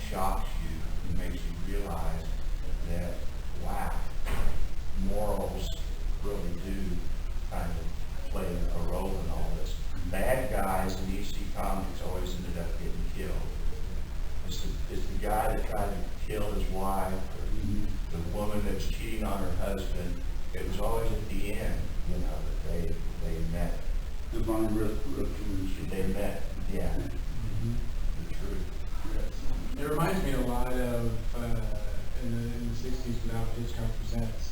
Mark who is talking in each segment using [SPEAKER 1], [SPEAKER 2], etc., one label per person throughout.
[SPEAKER 1] shocks you and makes you realize that, wow, morals really do kind of play a role in all this. Bad guys in EC Comics always ended up getting killed. It's the guy that tried to kill his wife, or the woman that's cheating on her husband. It was always at the end, that they met.
[SPEAKER 2] Divine retribution.
[SPEAKER 1] They met, yeah. The truth.
[SPEAKER 3] It reminds me a lot of in the 60s when Alfred Hitchcock Presents,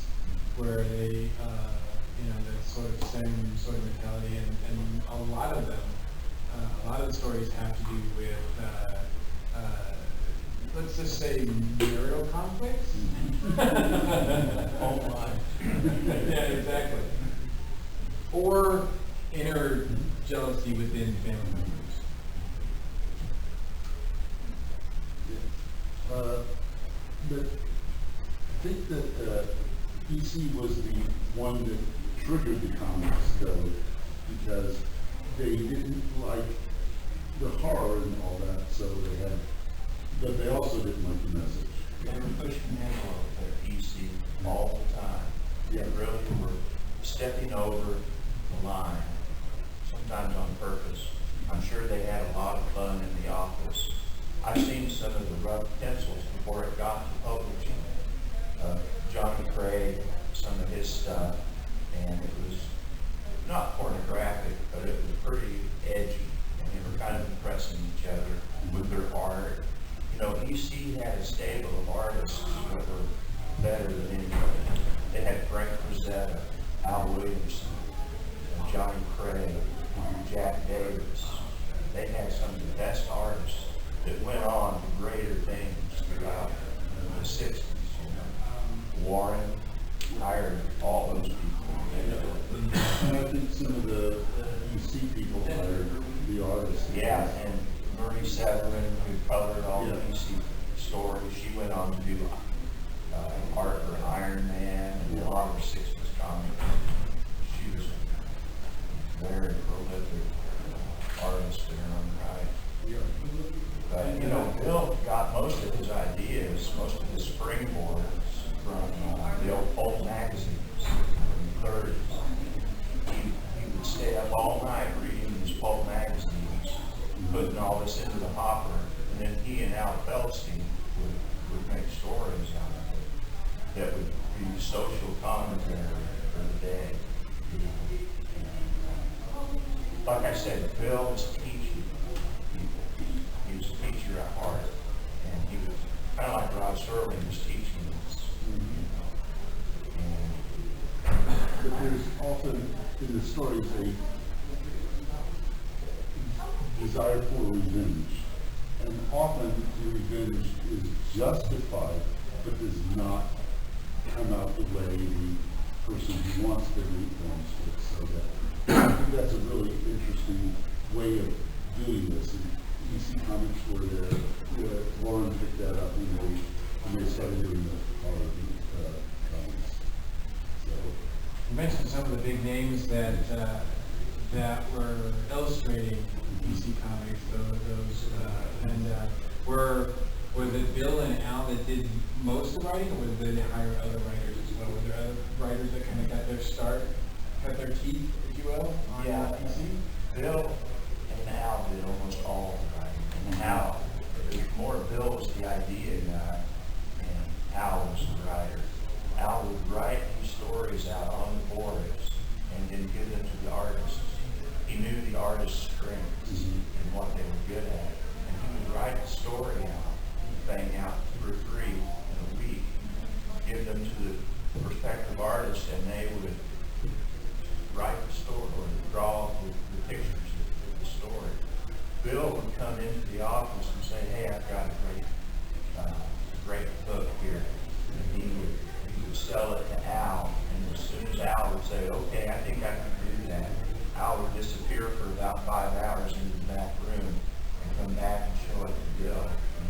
[SPEAKER 3] where they, that sort of same sort of mentality, and a lot of them, a lot of the stories have to do with, let's just say, marital conflicts.
[SPEAKER 1] Oh my.
[SPEAKER 3] Yeah, exactly. Or inner jealousy within family members.
[SPEAKER 2] But I think that DC was the one that triggered the comics, though, because they didn't like the horror and all that, so but they also didn't like the message.
[SPEAKER 1] They were pushing the envelope at EC all the time. They really were stepping over the line, sometimes on purpose. I'm sure they had a lot of fun in the office. I've seen some of the rough pencils before it got to publishing. Johnny Craig, some of his stuff, and it was not pornographic, but it was pretty edgy, and they were kind of impressing each other with their art. EC had a stable of artists that were better than anybody. They had Frank Frazetta, Al Williamson, Johnny Craig, Jack Davis. They had some of the best artists that went on to greater things throughout the 60s. Warren hired all those people.
[SPEAKER 2] And I think some of the EC people hired the artists.
[SPEAKER 1] Yeah, and Marie Severin, who colored all the EC stories, she went on to do art for Iron Man and a lot of 60s comics. She was a very prolific artist in her own right. But, Bill got most of his ideas, most of his springboards from the old pulp magazines from the 30s. He would stay up all night reading these pulp magazines, putting all this into the hopper, and then he and Al Feldstein would make stories out of it that would be social commentary for the day. Like I said, Bill was teaching people. He was a teacher at heart, and he was kind of like Rod Serling was teaching us.
[SPEAKER 2] But there's often in the stories a desire for revenge. And often the revenge is justified, but does not come out the way the person who wants the revenge would. So I think that's a really interesting way of doing this. And you see comics where Warren picked that up when they started doing the horror comics. So.
[SPEAKER 3] You mentioned some of the big names that were illustrating DC Comics. Was it Bill and Al that did most of the writing, or did they hire other writers as well? Were there other writers that kind of got their start, got their teeth, if you will, on DC?
[SPEAKER 1] Bill and Al did almost all of the writing. And Al, Bill was the idea guy, and Al was the writer. Al would write these stories out on the boards and then give them to the artists. He knew the artist's strengths and what they were good at. And he would write the story out, bang out 2 or 3 in a week, give them to the prospective artists, and they would write the story or draw the pictures of the story. Bill would come into the office and say, "Hey, I've got a great book here." And he would sell it to Al, and as soon as Al would say, "Okay, I think I can do that," Al would disappear for about 5 hours into the back room and come back and show it to Bill, and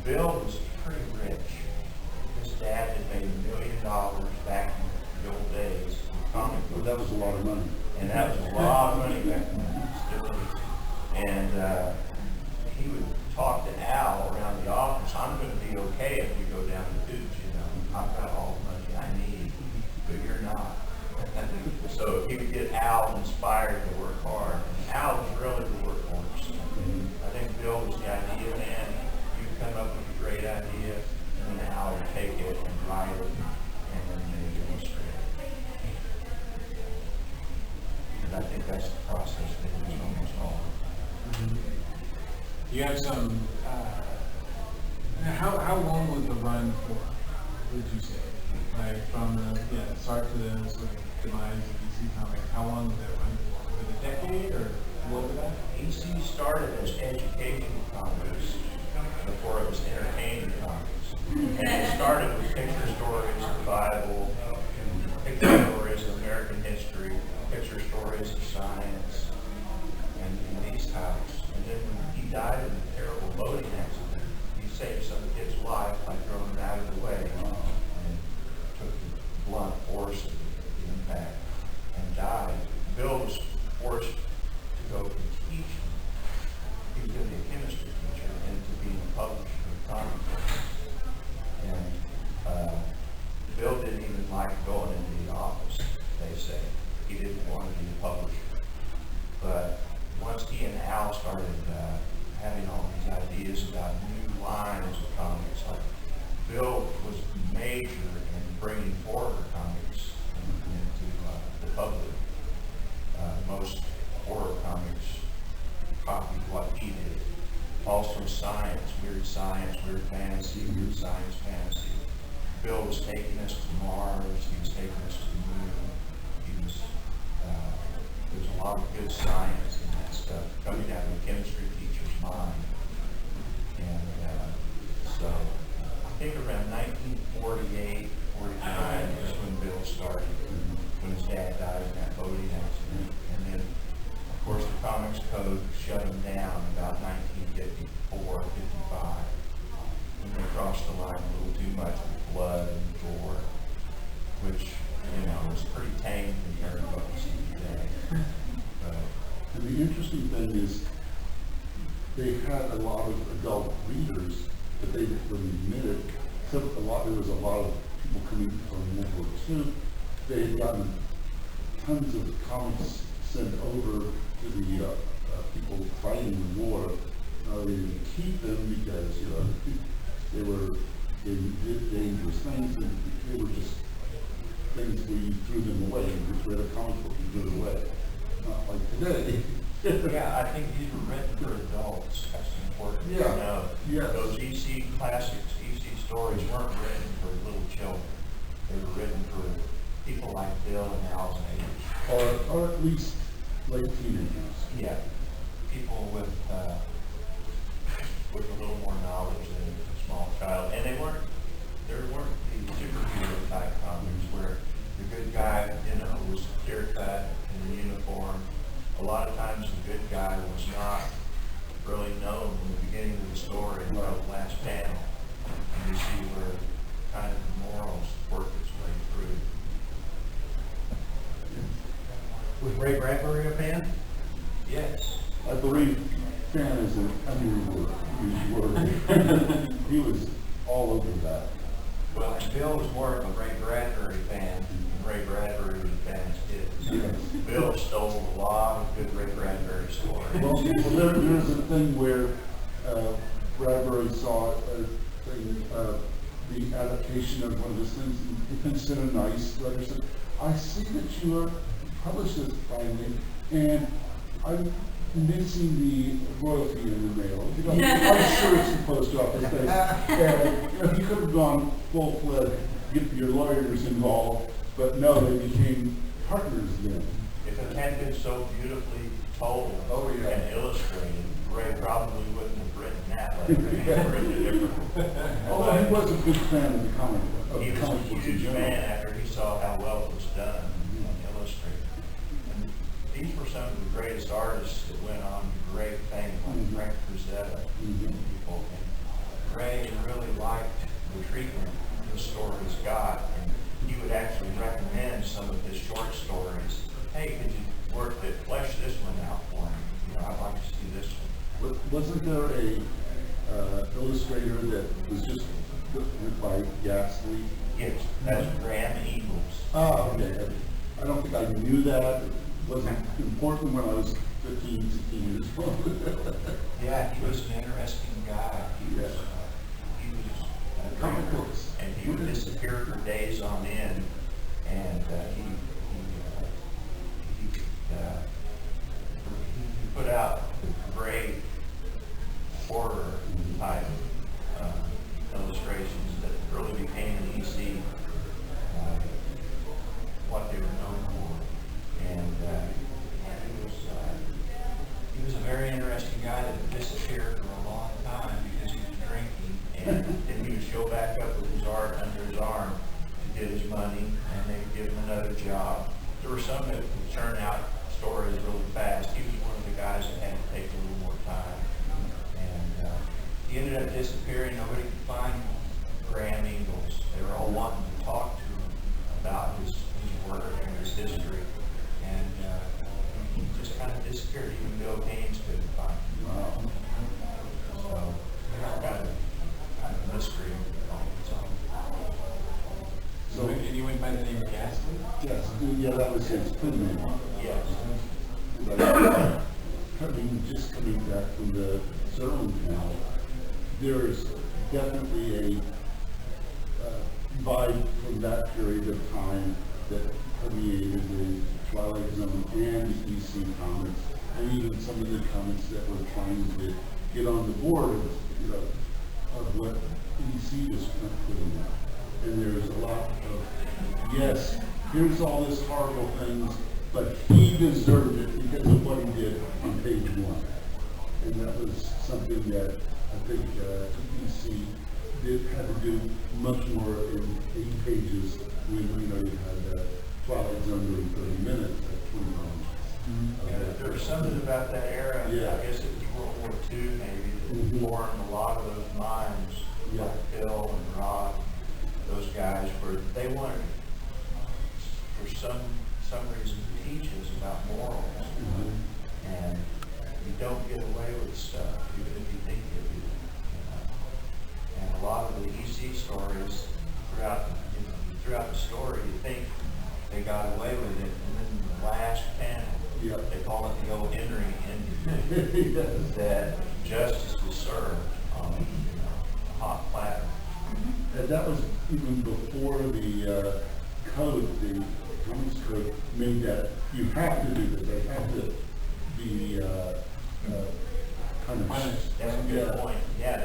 [SPEAKER 1] Bill was pretty rich. His dad had made $1 million back in the old days with comic
[SPEAKER 2] Well,
[SPEAKER 1] books.
[SPEAKER 2] that was a lot of money.
[SPEAKER 1] And that was a lot of money back then, still is. And he would talk to Al around the office. I'm going to be okay if we go down the tubes, you know. I've got all the money I need, but you're not. So he would get Al inspired to work hard. And Al was really the workhorse. I think Bill was the idea man. You'd come up with a great idea, and then Al would take it and write it, and then maybe illustrate it. And I think that's the process that was almost all.
[SPEAKER 3] You have some, how long was the run for, would you say? Like from the start to the sort of demise of DC Comics, how long was that run for? Was it a decade or more than that?
[SPEAKER 1] EC started as educational comics before it was entertaining comics. And it started with picture stories of the Bible, picture stories of American history, picture stories of science, and these types. And then when he died in a terrible boating accident, he saved some kid's life by throwing him out of the way. And took the blunt force of the impact and died. Bill was forced to go from teaching. He was going to be a chemistry teacher into being a publisher of comic books. And Bill didn't even like going into the office, they say. He didn't want to be a publisher. But once he and Al started having all these ideas about new lines of comics, like Bill was major in bringing horror comics into the public. Most horror comics copied what he did. Also science, weird fantasy, weird science fantasy. Bill was taking us to Mars, he was taking us to the moon. There's a lot of good science in that stuff coming out of a chemistry teacher's mind. And so I think around 1948, 49 is when Bill started, when his dad died in that boating accident. And then, of course, the Comics Code shut him down about 1954, 55. When they crossed the line a little too much with blood and gore, which, is pretty tame compared to what we see today.
[SPEAKER 2] And the interesting thing is, they had a lot of adult readers, but they didn't really admit it. So there was a lot of people coming from World War II. They had gotten tons of comics sent over to the people fighting the war. They didn't keep them because they were dangerous things, and they were just things where you threw them away. You just read a comic book and threw it away. Not like today.
[SPEAKER 1] Yeah, I think these were written for adults. That's important to know.
[SPEAKER 2] Yes.
[SPEAKER 1] Those EC classics, EC stories weren't written for little children. They were written for people like Bill and Al's age.
[SPEAKER 2] Or at least late teenagers.
[SPEAKER 1] Yeah, people with a little more knowledge than a small child. And there weren't the superhero type comics where the good guy, was clear cut in the uniform. A lot of times the good guy was not really known in the beginning of the story until the last panel. And you see where kind of the morals work its way through.
[SPEAKER 4] Was Ray Bradbury a fan?
[SPEAKER 1] Yes.
[SPEAKER 2] I believe fan is an underused word. He was all over that.
[SPEAKER 1] Well, and Bill was more of a Ray Bradbury fan than Ray Bradbury was a fan as kids.
[SPEAKER 2] Yes.
[SPEAKER 1] Bill stole a lot of good Ray Bradbury stories.
[SPEAKER 2] Well, there's a thing where Bradbury saw the adaptation of one of his things, and he thinks it a nice letter. Said, I see that you are published this finally, and I'm missing the royalty in the mail. I'm sure it's the post office thing. And, you could have gone full-fledged, get your lawyers involved, but no, they became partners then.
[SPEAKER 1] If it had been so beautifully told and illustrated, Ray probably wouldn't have written that letter. He would have written it differently.
[SPEAKER 2] Although he was a big fan of the comic book.
[SPEAKER 1] He was a huge fan after he saw how well it was done and illustrated. And these were some of the greatest artists that went on to great fame, like Frank Frazetta and people. And Ray really liked the treatment the stories got, and he would actually recommend some of his short stories. Hey, could you flesh this one out for me? You know, I'd like to see this one.
[SPEAKER 2] Wasn't there a illustrator that was just went by Ghastly?
[SPEAKER 1] Yes, that's Graham Eagles.
[SPEAKER 2] Oh, okay. I don't think I knew that. It wasn't important when I was 15, 16 years old.
[SPEAKER 1] Yeah, he was an interesting guy. He was a
[SPEAKER 2] Comic
[SPEAKER 1] drinker,
[SPEAKER 2] books.
[SPEAKER 1] and he would disappear for days on end, and he put out great horror type illustrations that really became an EC what they were known for, and he was a very interesting guy that disappeared for a long time because he was drinking, and then he would show back up with his art under his arm to get his money, and they would give him another job. There were some that would churn out stories really fast. He was one of the guys that had to take a little more time, and he ended up disappearing. Nobody could find Graham Eagles. They were all wanting to talk to him about his work and his history, and he just kind of disappeared. Even Bill Gaines couldn't find him.
[SPEAKER 2] Wow.
[SPEAKER 1] So kind of mystery on its own.
[SPEAKER 2] So,
[SPEAKER 3] And you went by the name of Ghastly?
[SPEAKER 2] yes, yeah, that was his pen name.
[SPEAKER 1] Yes.
[SPEAKER 2] But coming back from the Zerlin panel, there's definitely a vibe from that period of time that permeated the Twilight Zone and the EC comics, and even some of the comics that were trying to get on the board of, of what EC was putting out. And there's a lot of, yes, here's all this horrible things, but he deserved it because of what he did on page 1. And that was something that I think EC had to do much more in 8 pages when you had Twilight Zone doing 30 minutes at 20 pounds.
[SPEAKER 1] Yeah, there was something about that era,
[SPEAKER 2] Yeah.
[SPEAKER 1] I guess it was World War II maybe, that formed a lot of those minds,
[SPEAKER 2] Yeah.
[SPEAKER 1] like Phil and Rod, those guys, where they wanted, for some reason, to teach us about morals. And you don't get away with stuff, even if you think you do. And a lot of the EC stories, throughout the story, you think they got away with it, and then in the last panel,
[SPEAKER 2] Yeah.
[SPEAKER 1] they call it the old Henry ending,
[SPEAKER 2] Yes.
[SPEAKER 1] that justice was served on a hot platter.
[SPEAKER 2] And that was even before the code, the comics code, made that you have to do this. They have to be kind of
[SPEAKER 3] Punished.
[SPEAKER 1] That's a good
[SPEAKER 2] Yeah.
[SPEAKER 1] point. Yeah,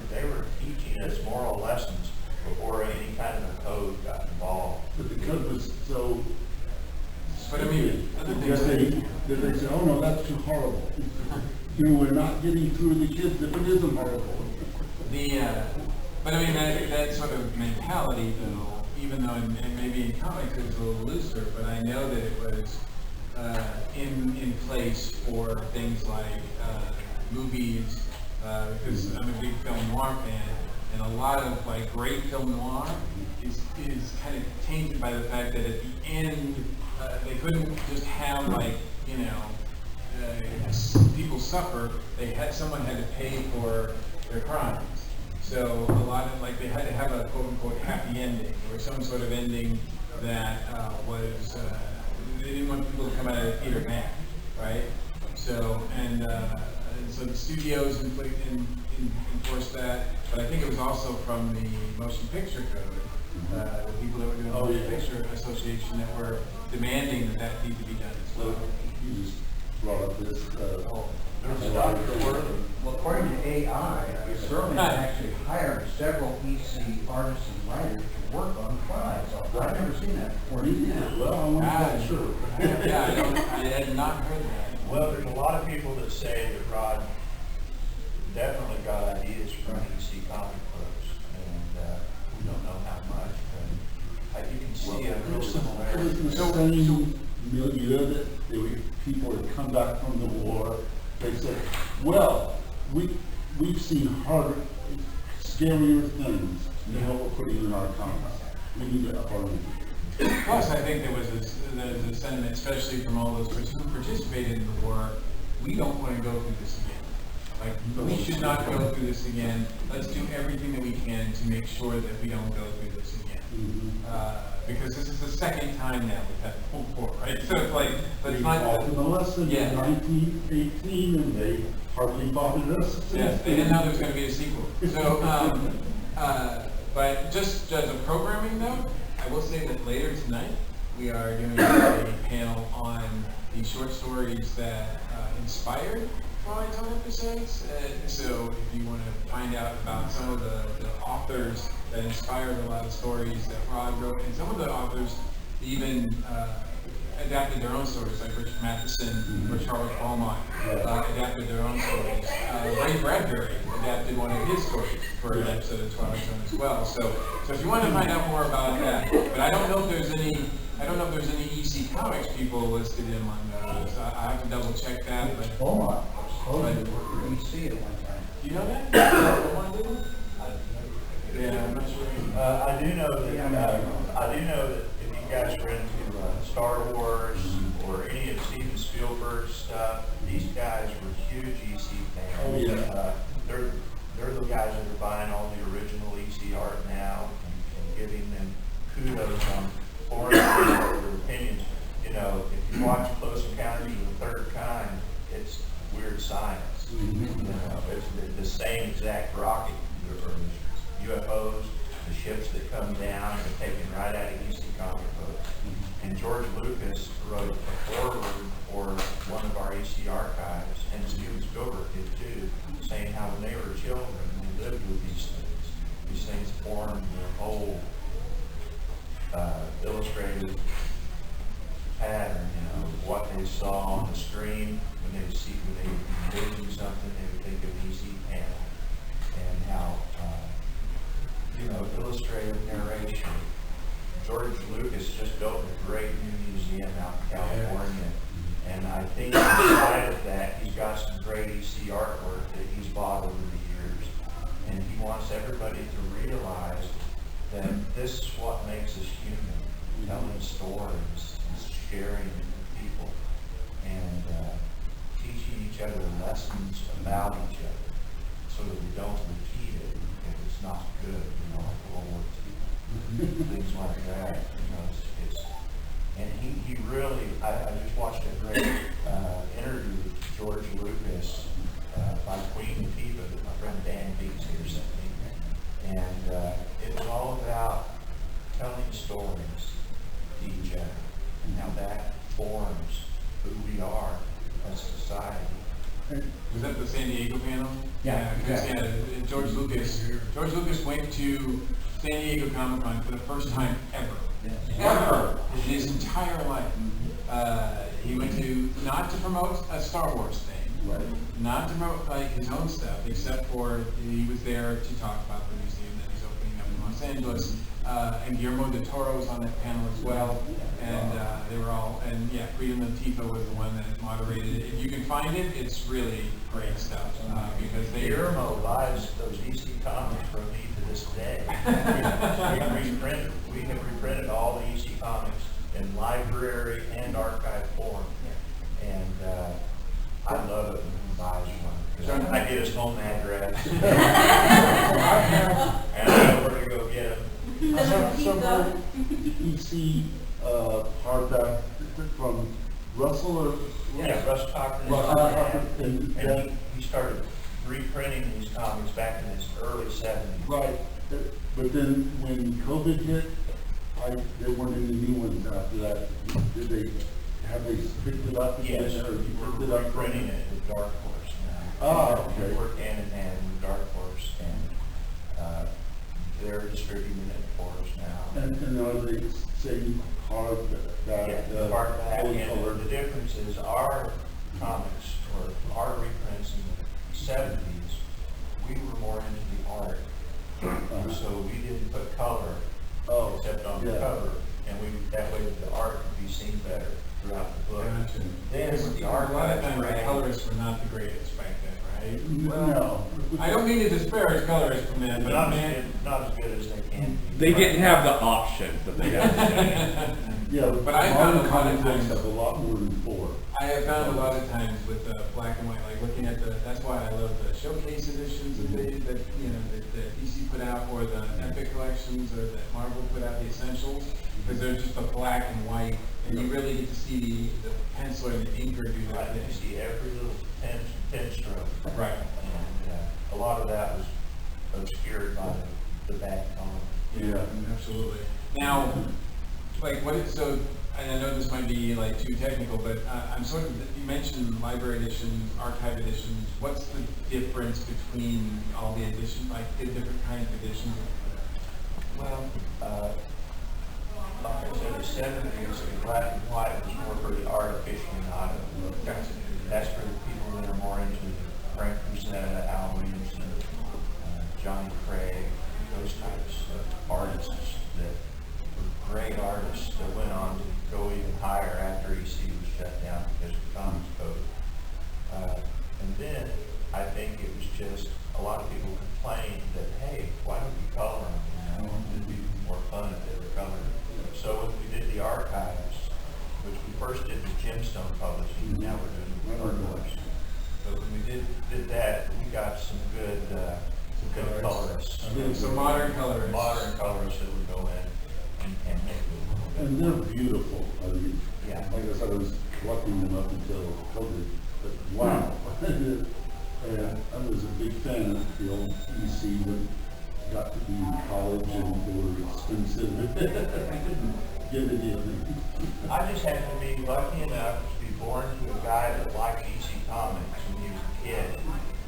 [SPEAKER 1] they were teaching us moral lessons before any kind of a code got involved.
[SPEAKER 2] But the code was so.
[SPEAKER 3] But I mean, other
[SPEAKER 2] Because
[SPEAKER 3] things
[SPEAKER 2] they say, oh no, that's too horrible. We're not getting through the kids if it isn't horrible.
[SPEAKER 3] But I mean, that sort of mentality, though, even though and maybe in comics it was a little looser, but I know that it was in place for things like movies, because I'm a big film noir fan, and a lot of like great film noir is kind of tainted by the fact that at the end they couldn't just have people suffer. Someone had to pay for their crimes. So a lot of they had to have a quote unquote happy ending or some sort of ending that was they didn't want people to come out of the theater mad, right? So so the studios enforced that, but I think it was also from the motion picture code, the people that were doing the motion picture association that were demanding that need to be done.
[SPEAKER 2] So you just brought up this.
[SPEAKER 1] There's a lot of work.
[SPEAKER 4] Well, according to AI, Sterling actually hired several EC artists and writers to work on the trials. I've never seen that before.
[SPEAKER 2] Well, I want to make sure.
[SPEAKER 3] I had not heard that.
[SPEAKER 1] Well, there's a lot of people that say that Rod definitely got ideas from EC comic books, and we don't know how much, but you can see a real
[SPEAKER 2] It
[SPEAKER 1] similarity.
[SPEAKER 2] was the same milieu that there were people that come back from the war. They said, well, we've seen harder, scarier things than what we're putting in our comics. We need to up our game.
[SPEAKER 3] Plus, I think there was a sentiment, especially from all those who participated in the war, we don't want to go through this again. Like, we should not go through this again. Let's do everything that we can to make sure that we don't go through this again. Because this is the second time now we've had the Cold War, right? So it's like, let's not.
[SPEAKER 2] taught them a lesson in 1918, and they hardly bothered us.
[SPEAKER 3] Yes, they didn't know there was going to be a sequel. So, but just as a programming note, I will say that later tonight, we are doing a panel on the short stories that inspired Twilight Zone episodes. So if you want to find out about some of the authors that inspired a lot of stories that Rod wrote, and some of the authors even adapted their own stories, like Richard Matheson or Charles Beaumont adapted their own stories. Ray Bradbury adapted one of his stories for an episode of Twilight Zone as well. So if you want to find out more about that, but I don't know if there's any EC Comics people listed in among those. I have to double check that. But
[SPEAKER 4] Beaumont was supposed to work for EC at one time.
[SPEAKER 3] do you know that? Beaumont did? Yeah, I'm not sure.
[SPEAKER 1] I do know that if you guys are into Star Wars or any of Steven Spielberg's stuff, these guys were huge EC fans.
[SPEAKER 2] Oh, yeah.
[SPEAKER 1] They're the guys that are buying all the original EC art now and giving them kudos on foreign their opinions. You know, if you watch Close Encounters of the Third Kind, it's weird science. You know, it's the same exact rocket or UFOs, the ships that come down are taken right out of EC comic books. And George Lucas wrote a foreword for one of our EC archives, and Steven Spielberg did too, saying how when they were children, they lived with these things. These things formed their whole illustrated pattern, you know, what they saw on the screen when they envisioned something, they would think of EC panel, and how illustrative narration. George Lucas just built a great new museum out in California, and I think inside of that, he's got some great EC artwork that he's bought over the years, and he wants everybody to realize that this is what makes us human, telling stories and sharing with people, and teaching each other lessons about each other, so that we don't repeat it if it's not good, like World War II, things like that. And he really, I just watched a great interview with George Lucas by Queen Latifah that my friend Dan Beats here sent me, and it was all about telling stories to each other and how that forms who we are as a society.
[SPEAKER 3] Was that the San Diego panel?
[SPEAKER 4] Yeah.
[SPEAKER 3] George Lucas went to San Diego Comic Con for the first time ever. Ever in his entire life. He went to, not to promote a Star Wars thing,
[SPEAKER 2] Right.
[SPEAKER 3] not to promote like his own stuff, except for he was there to talk about the museum that he's opening up in Los Angeles. And Guillermo del Toro was on that panel as well. And they were all, and yeah, Queen Latifah was the one that moderated it. If you can find it, it's really great stuff. Because they
[SPEAKER 1] Guillermo buys those EC comics from me to this day. We have reprinted all the EC comics in library and archive form. And I love it when he buys one. I get his home address. And I know where to go get him.
[SPEAKER 2] Some EC hardback from Russell or?
[SPEAKER 1] Yeah, Russ Cochran. And he started reprinting these comics back in his early 70s.
[SPEAKER 2] Right, but then when COVID hit, there weren't any new ones after that. Have they picked it up again?
[SPEAKER 1] Yes,
[SPEAKER 2] Or you
[SPEAKER 1] we're
[SPEAKER 2] picked it up?
[SPEAKER 1] reprinting it with Dark Horse now.
[SPEAKER 2] Okay.
[SPEAKER 1] We work hand in hand with Dark Horse, and they're distributing it for us now.
[SPEAKER 2] And are they saying hardback?
[SPEAKER 1] Yeah, the hardback, and the difference is our comics, or our reprints in the 70s, we were more into the art. So we didn't put color, except on the cover, and that way the art could be seen better throughout the book.
[SPEAKER 3] Gotcha.
[SPEAKER 1] Then with the
[SPEAKER 3] A lot of
[SPEAKER 1] archives,
[SPEAKER 3] times the
[SPEAKER 1] right?
[SPEAKER 3] colors were not the greatest back then, right? right?
[SPEAKER 2] No.
[SPEAKER 3] I don't mean to disparage colorists from that,
[SPEAKER 1] But
[SPEAKER 3] but
[SPEAKER 1] not
[SPEAKER 3] man,
[SPEAKER 1] as good as they can be.
[SPEAKER 5] They didn't have the options that they have today.
[SPEAKER 2] Yeah,
[SPEAKER 3] But I found a
[SPEAKER 2] modern
[SPEAKER 3] lot of
[SPEAKER 2] comic books
[SPEAKER 3] times-
[SPEAKER 2] have a lot more than 4.
[SPEAKER 3] I have found a lot of times with black and white, like looking at that's why I love the showcase editions that DC put out, or the Epic collections, or that Marvel put out, the Essentials, because they're just a black and white, and you really get to see the penciler and the inker do
[SPEAKER 1] Right,
[SPEAKER 3] that.
[SPEAKER 1] you see every little pen stroke.
[SPEAKER 3] Right.
[SPEAKER 1] And a lot of that was obscured by the bad color.
[SPEAKER 2] Yeah.
[SPEAKER 3] Absolutely. Now, like, so, and I know this might be like too technical, but I'm sort of, you mentioned library editions, archive editions. What's the difference between all the editions, like the different kinds of editions?
[SPEAKER 1] Well, like I said, the '70s, the black and white was more for the art aficionado. That's for the people that are more into Frank Frazetta, Al Williamson, Johnny Craig, those types of artists that were great artists that went on to go even higher after EC was shut down because of the Commons Code. And then I think it was just a lot of people complained that, hey, why don't we color them? You know, it'd be more fun if they were colored. So when we did the archives, which we first did with Gemstone Publishing, and now we're doing Archives. So when we did that, we got some good colorists.
[SPEAKER 3] So modern colorists.
[SPEAKER 1] Modern colorists that would go in and make it.
[SPEAKER 2] And they're beautiful. I mean,
[SPEAKER 1] Yeah.
[SPEAKER 2] like I said, I was collecting them up until COVID, but wow. And I was a big fan of the old EC that got to be in college and they were expensive. I couldn't get any of them.
[SPEAKER 1] I just happened to be lucky enough to be born to a guy that liked EC Comics when he was a kid,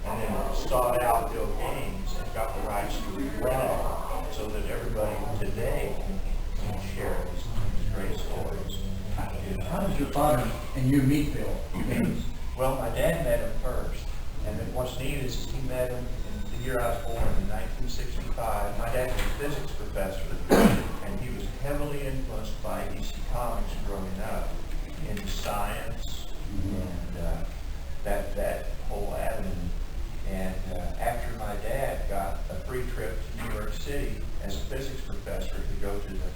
[SPEAKER 1] and then sought out Bill Gaines and got the rights to rent it, so that everybody today can share these great stories.
[SPEAKER 4] How did your father and you meet Bill Gaines?
[SPEAKER 1] Well, my dad met him first, and then what's neat is he met him in the year I was born, in 1965. My dad was a physics professor, and he was heavily influenced by EC Comics growing up in science and that whole avenue. And after my dad got a free trip to New York City as a physics professor to go to the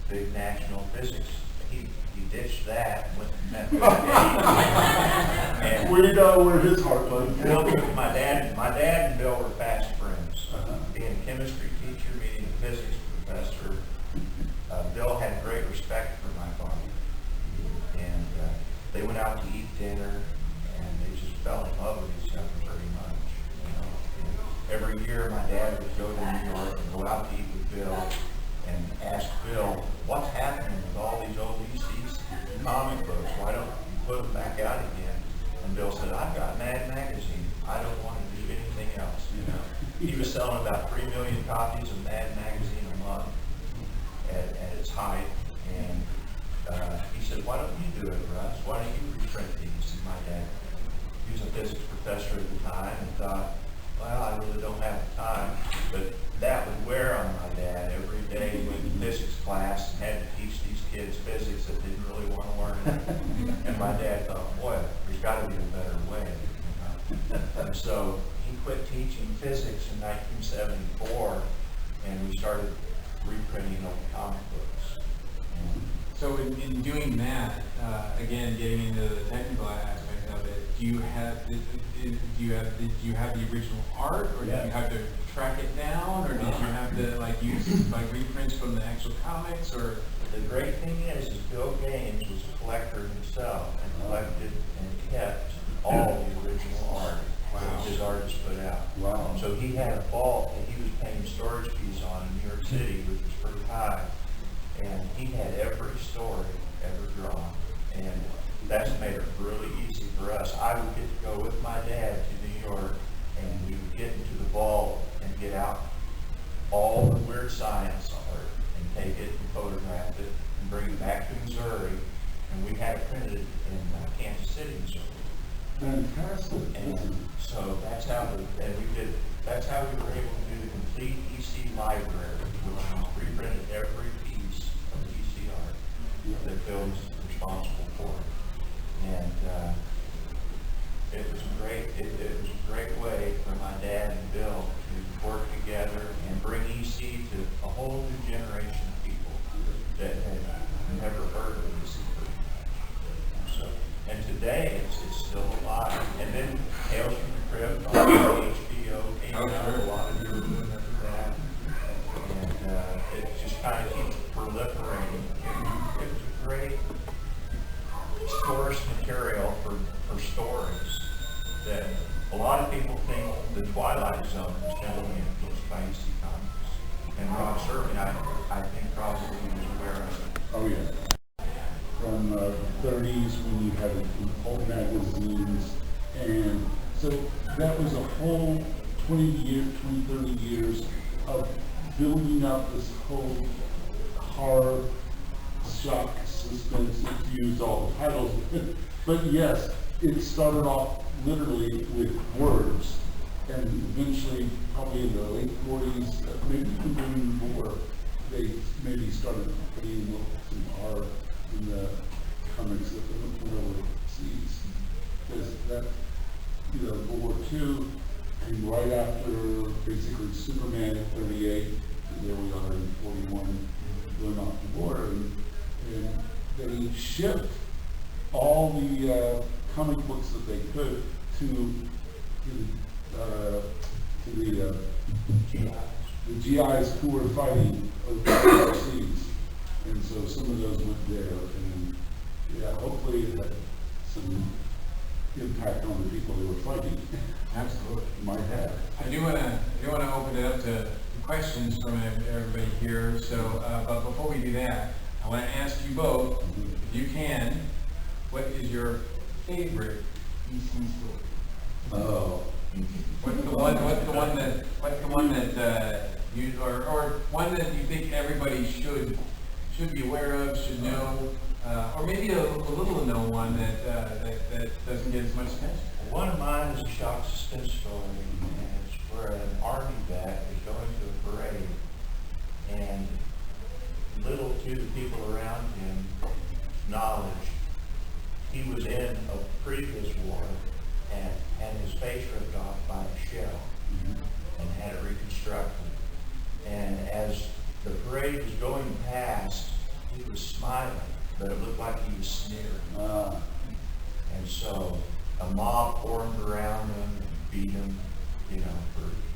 [SPEAKER 1] big national physics, he ditched that and went and met Bill Gaines. And
[SPEAKER 2] We know where his heart was.
[SPEAKER 1] Bill, my dad and Bill were fast friends. Being a chemistry teacher, meeting a physics professor, Bill had great respect for my father. And they went out to eat dinner, and they just fell in love with each other pretty much. You know? And every year, my dad would go to New York and go out to eat with Bill and ask Bill, what's happening with all these old ECs comic books? Why don't you put them back out again? And Bill said, I've got Mad Magazine. I don't want to do anything else, you know. He was selling about 3 million copies of Mad Magazine a month at its height. And he said, why don't you do it, Russ? Why don't you reprint these? And my dad, he was a physics professor at the time, and thought, well, I really don't have the time. But that would wear on my dad. Every day he went to physics class and had to teach these kids physics that didn't really want to learn it. And my dad thought, boy, there's got to be a better way. You know? And so he quit teaching physics in 1974, and we started reprinting old comic books.
[SPEAKER 3] So in doing that, again, getting into the technical aspect of it, did you have the original art, or did you have to track it down, or did you have to like use like reprints from the actual comics, or?
[SPEAKER 1] The great thing is Bill Gaines was a collector himself and collected and kept all the original art that his artists put out.
[SPEAKER 2] Wow.
[SPEAKER 1] So he had a vault that he was paying storage fees on in New York City, which was pretty high. And he had every story ever drawn. And that's made it really easy for us. I would get to go with my dad to New York, and we would get into the vault and get out all the weird science art and take it and photograph it and bring it back to Missouri. And we had it printed in Kansas City, Missouri.
[SPEAKER 2] Fantastic.
[SPEAKER 1] And so that's how that's how we were able to do the complete EC library, which reprinted every piece of the EC art that Bill was responsible for. And it was a great way for my dad and Bill to work together and bring EC to a whole new generation of people that had never heard of EC pretty much. So, and today it's still alive. And then Tales from the Crypt on HBO came out. A lot of you remember that. And it just kind of keeps proliferating. It was a great source material for stories that a lot of people think the Twilight Zone was heavily influenced by EC Comics. And Ron Serling, I think probably was aware of it.
[SPEAKER 2] Oh, yeah. From the 30s when you had the old magazines, and so that was a whole 20, 30 years of building up this whole horror, shock, suspense, if you use all the titles. But yes, it started off literally with words, and eventually, probably in the late 40s, maybe even more, they maybe started putting some horror in the comics that the world sees. Because that, World War II came right after basically Superman at 38, and there we are in 41, going off the border, and they shipped all the comic books that they could to the GIs who were fighting overseas, and so some of those went there, and yeah, hopefully it had some impact on the people who were fighting.
[SPEAKER 3] Absolutely.
[SPEAKER 2] Might have.
[SPEAKER 3] I do want to open it up to questions from everybody here. So, but before we do that, I want to ask you both, if you can, what is your favorite EC story?
[SPEAKER 2] Oh.
[SPEAKER 3] What's the one that you or one that you think everybody should be aware of, should know, or maybe a little known one that doesn't get as much attention?
[SPEAKER 1] One of mine is a shock suspense story, and it's where an army vet is going to a parade, and little to the people around him knowledge, he was in a previous war and had his face ripped off by a shell and had it reconstructed. And as the parade was going past, he was smiling, but it looked like he was sneering. And so a mob formed around him and beat him,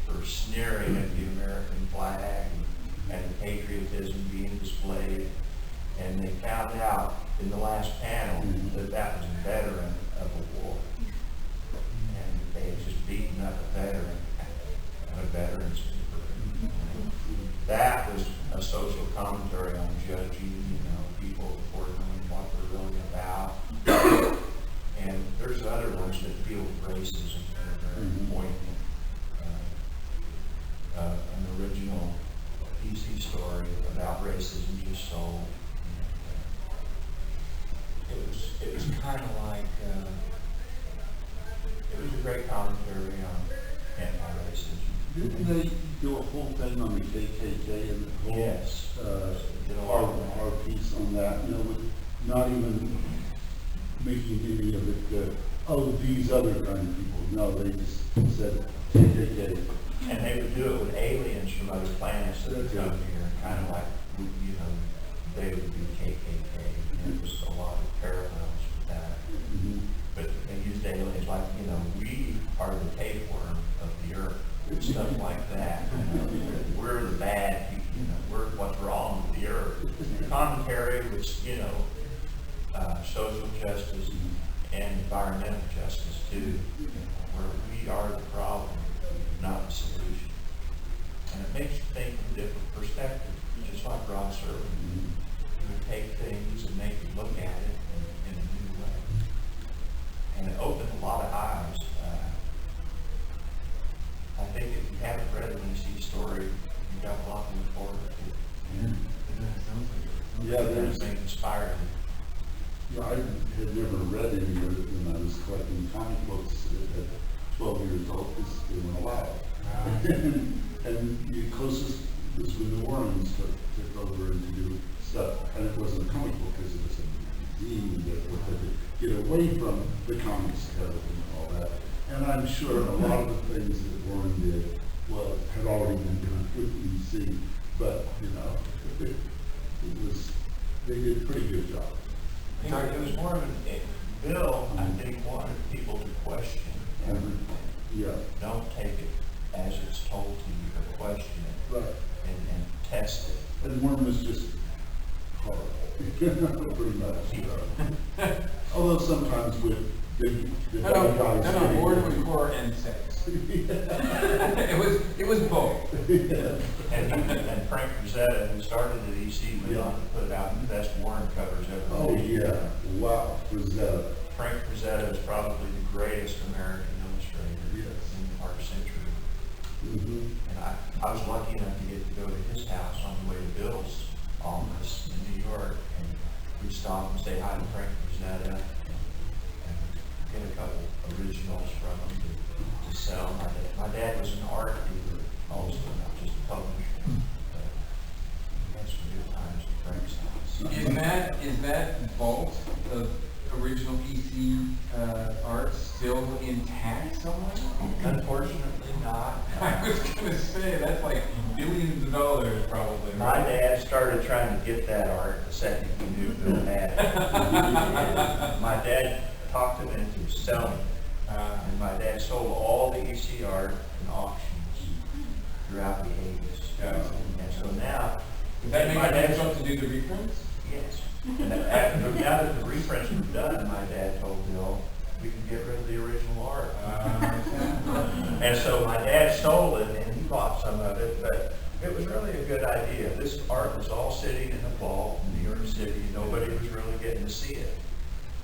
[SPEAKER 1] for sneering at the American flag and the patriotism being displayed. And they found out in the last panel that that was a veteran of a war. And they had just beaten up a veteran of a veterans parade. That was a social commentary on judging, people before knowing what they're really about. And there's other ones that deal with racism that are very poignant. An original PC story about racism just sold. It was kind of like, it was a great commentary on anti-racism.
[SPEAKER 2] Didn't they do a whole thing on the KKK and the whole,
[SPEAKER 1] Yes.
[SPEAKER 2] our piece on that, with not even making any of it, these other kind of people. No, they just said KKK.
[SPEAKER 1] And they would do it with aliens from other planets that would come here, kind of like, they would be KKK. And there was a lot of parallels with that. But they used aliens like, we are the tapeworm of the earth, stuff like that. We're the bad people, we're what's wrong with the earth. Commentary with, social justice and environmental justice too, where we are the problem, not the solution. And it makes you think from a different perspective, just like Ron Serling. He would take things and make you look at it in a new way. And it opened a lot of eyes. I think if you haven't read an EC story, you've got a lot to look forward to.
[SPEAKER 2] Yeah, there's.
[SPEAKER 1] Something inspiring.
[SPEAKER 2] Yeah, I had never read any of it when I was collecting comic books at 12 years old, because they weren't allowed. And the closest was when New Orleans took over and to do stuff, and it wasn't a comic book because it was a zine that had to get away from the comics code and all that. And I'm sure a lot of the things that Warren did, well, had already been done with EC, but, it was, they did a pretty good job.
[SPEAKER 1] It was more of Bill, I think, wanted people to question.
[SPEAKER 2] Yeah,
[SPEAKER 1] Don't take it as it's told to you, but question it
[SPEAKER 2] right.
[SPEAKER 1] and test it.
[SPEAKER 2] And Warren was just horrible, pretty much. Although sometimes with the bad guys.
[SPEAKER 3] No, Warren was core and sex. It was both.
[SPEAKER 1] And Frank Rosetta, who started at EC, went on to put out the best Warren covers ever.
[SPEAKER 2] Oh,
[SPEAKER 1] made.
[SPEAKER 2] yeah, wow, Rosetta.
[SPEAKER 1] Frank Rosetta is probably the greatest American illustrator
[SPEAKER 2] Yes.
[SPEAKER 1] in our century.
[SPEAKER 2] Mm-hmm.
[SPEAKER 1] And I was lucky enough to get to go to his house on the way to Bill's office in New York, and we'd stop and say hi to Frank Rosetta and get a couple originals from him to sell. My dad was an art dealer also, not just a publisher. But we had some good times at Frank's house.
[SPEAKER 3] Is that vault of original EC art still intact somewhere?
[SPEAKER 1] Unfortunately not.
[SPEAKER 3] I was gonna say, that's like billions of dollars probably.
[SPEAKER 1] My dad started trying to get that art the second he knew Bill had it. My dad talked him into selling it. And my dad sold all the EC art in auctions throughout the 80s. And so now,
[SPEAKER 3] Does that make
[SPEAKER 1] my
[SPEAKER 3] it
[SPEAKER 1] dad,
[SPEAKER 3] difficult to do the reprints?
[SPEAKER 1] yes. And now that the reprints were done, my dad told Bill, we can get rid of the original art. And so my dad stole it and he bought some of it, but it was really a good idea. This art was all sitting in the vault in New York City. Nobody was really getting to see it.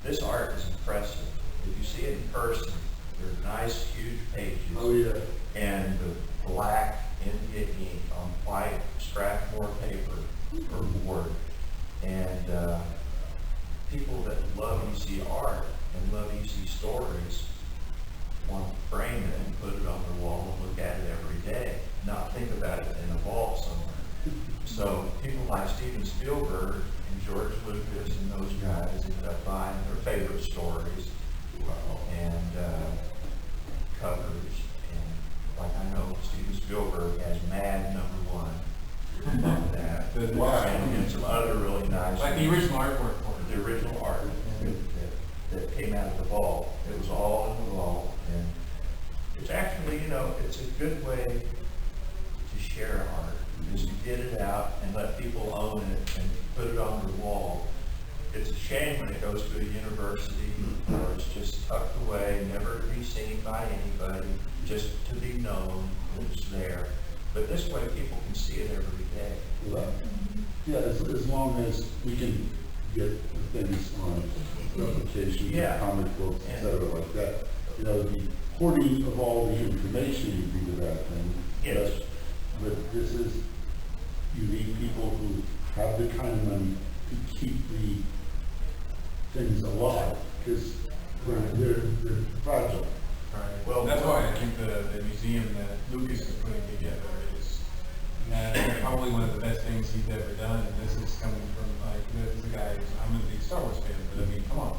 [SPEAKER 1] This art is impressive. If you see it in person, they're nice, huge pages.
[SPEAKER 2] Oh, yeah.
[SPEAKER 1] And the black India ink on white Strathmore paper or board. And people that love EC art and love EC stories want to frame it and put it on their wall and look at it every day, not think about it in a vault somewhere. So people like Steven Spielberg and George Lucas and those guys ended up buying their favorite stories and covers. And like I know Steven Spielberg has Mad #1 on that.
[SPEAKER 2] Wow.
[SPEAKER 1] And some other really nice.
[SPEAKER 3] Like the original artwork for it.
[SPEAKER 1] The original art that came out of the vault. It was all in the vault. And it's actually, it's a good way to share art, is to get it out and let people own it and put it on their wall. It's a shame when it goes to a university or it's just tucked away, never to be seen by anybody, just to be known that it's there. But this way people can see it every day.
[SPEAKER 2] Well, yeah, as long as we can get the things on replication,
[SPEAKER 1] Yeah.
[SPEAKER 2] comic books, et cetera, like that. The hoarding of all the information would be the bad thing.
[SPEAKER 1] Yes.
[SPEAKER 2] But this is, you need people who have the kind of money to keep the things alive, because they're fragile.
[SPEAKER 1] Right. Well,
[SPEAKER 3] That's why I think the museum that Lucas is putting together is probably one of the best things he's ever done. And this is coming from, this is a guy, I'm a big Star Wars fan, but come on,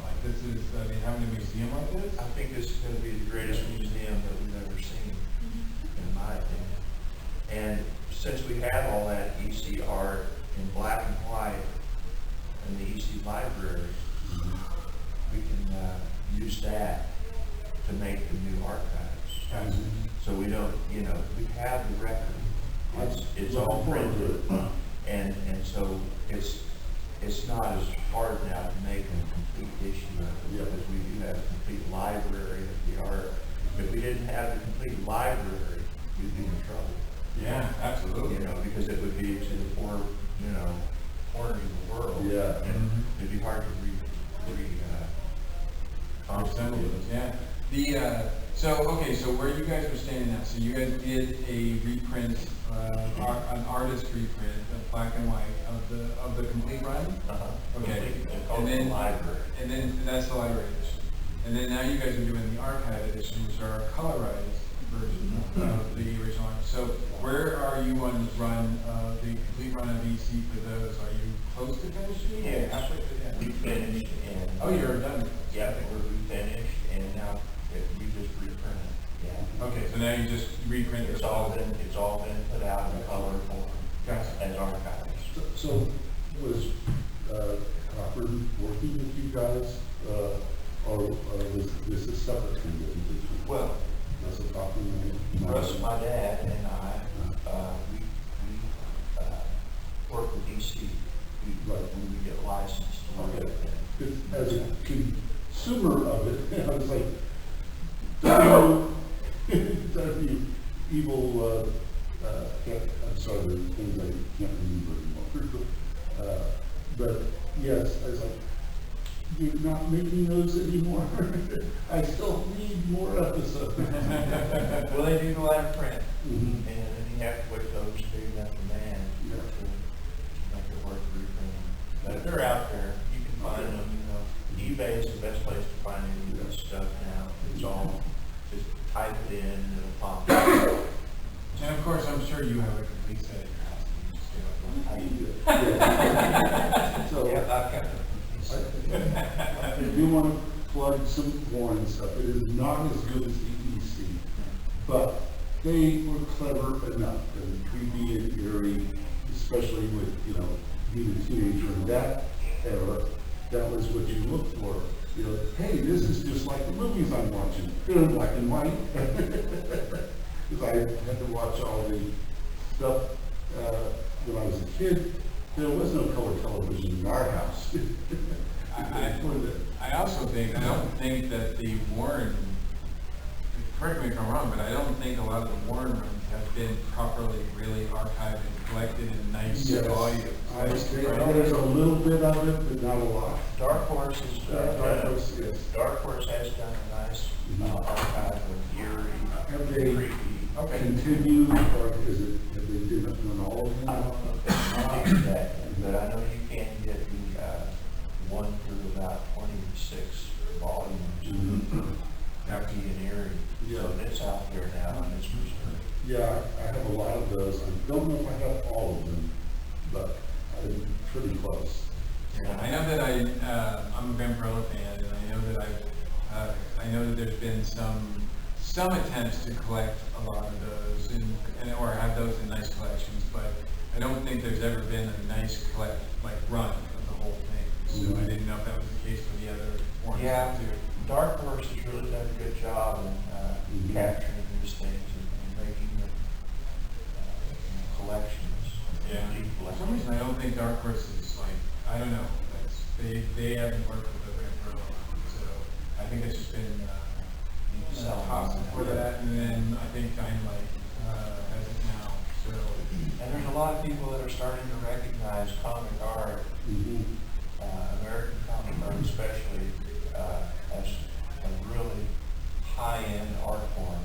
[SPEAKER 3] having a museum like this?
[SPEAKER 1] I think this is going to be the greatest museum that we've ever seen, in my opinion. And since we have all that EC art in black and white in the EC library, we can use that to make the new archives. So we don't, we have the record. It's all printed. And so it's not as hard now to make a complete issue of it, because we do have a complete library of the art. If we didn't have the complete library, we'd be in trouble.
[SPEAKER 3] Yeah, absolutely.
[SPEAKER 1] Because it would be to the four, corners of the world.
[SPEAKER 2] Yeah.
[SPEAKER 1] And it'd be hard to
[SPEAKER 3] Assemble those, yeah. So where you guys are standing now, so you guys did a reprint, an artist reprint, black and white, of the complete run? Okay.
[SPEAKER 1] And then library.
[SPEAKER 3] And then that's the library edition. And then now you guys are doing the archive edition, which are colorized version of the original art. So where are you on the run, the complete run of EC for those? Are you close to finishing?
[SPEAKER 1] Yes, we finished and.
[SPEAKER 3] Oh, you're done?
[SPEAKER 1] Yeah, we finished and now you just reprint it. Yeah.
[SPEAKER 3] Okay, so now you just reprint
[SPEAKER 1] It's all been put out in color form.
[SPEAKER 3] Gotcha.
[SPEAKER 1] As archives.
[SPEAKER 2] So was Cochran working with you guys, or was this a separate thing that you did?
[SPEAKER 1] Well,
[SPEAKER 2] That's a Cochran?
[SPEAKER 1] Russ, my dad, and I, we work with DC.
[SPEAKER 2] Right.
[SPEAKER 1] When we get licensed to work with them.
[SPEAKER 2] As a consumer of it, I was like, don't you evil, I'm sorry, the things I can't remember anymore. But yes, I was like, you're not making those anymore. I still need more episodes.
[SPEAKER 1] Well, they do go out of print,
[SPEAKER 2] Mhm.
[SPEAKER 1] and then you have to wait those big enough demand
[SPEAKER 2] Yeah.
[SPEAKER 1] to make it worth reprinting. But they're out there, you can find them, eBay is the best place to find any of this stuff now. It's all, just type it in, and it'll pop up.
[SPEAKER 3] And of course, I'm sure you have a complete set at your house. You just get up.
[SPEAKER 2] Yeah. So,
[SPEAKER 1] Yeah, I've got them.
[SPEAKER 2] if you want to plug some Warren stuff, it is not as good as the EC, but they were clever enough and creepy and eerie, especially with, being a teenager in that era. That was what you looked for. Hey, this is just like the movies I'm watching. They're in black and white. Because I had to watch all the stuff when I was a kid. There was no color television in our house.
[SPEAKER 3] I also think, I don't think that the Warren, correct me if I'm wrong, but I don't think a lot of the Warren rooms have been properly really archived and collected in nice
[SPEAKER 2] Yes.
[SPEAKER 3] volumes.
[SPEAKER 2] I think there's a little bit of it, but not a lot.
[SPEAKER 1] Dark Horse is,
[SPEAKER 2] Dark Horse, yes.
[SPEAKER 1] Dark Horse has done a nice archive of eerie,
[SPEAKER 2] Have they
[SPEAKER 1] creepy.
[SPEAKER 2] continued, or is it, have they done all of them?
[SPEAKER 1] I don't know if it's not exactly, but I know you can get the, one through about 26 volumes. Darky and eerie.
[SPEAKER 2] Yeah.
[SPEAKER 1] So it's out there now and it's preserved.
[SPEAKER 2] Yeah, I have a lot of those. I don't know if I have all of them, but I'm pretty close.
[SPEAKER 3] I know that I'm a Vampirella fan, and I know that there's been some attempts to collect a lot of those, or have those in nice collections, but I don't think there's ever been a nice run of the whole thing. So I didn't know if that was the case for the other ones
[SPEAKER 1] Yeah,
[SPEAKER 3] too.
[SPEAKER 1] Dark Horse has really done a good job in capturing these things and making them collections.
[SPEAKER 3] Yeah.
[SPEAKER 1] Deep
[SPEAKER 3] For some
[SPEAKER 1] collections.
[SPEAKER 3] reason, I don't think Dark Horse is I don't know. They haven't worked with the Vampirella, so I think it's just been possible for that, and then I think Dynamite has it now. So
[SPEAKER 1] And there's a lot of people that are starting to recognize comic art, American comic art especially, as a really high-end art form.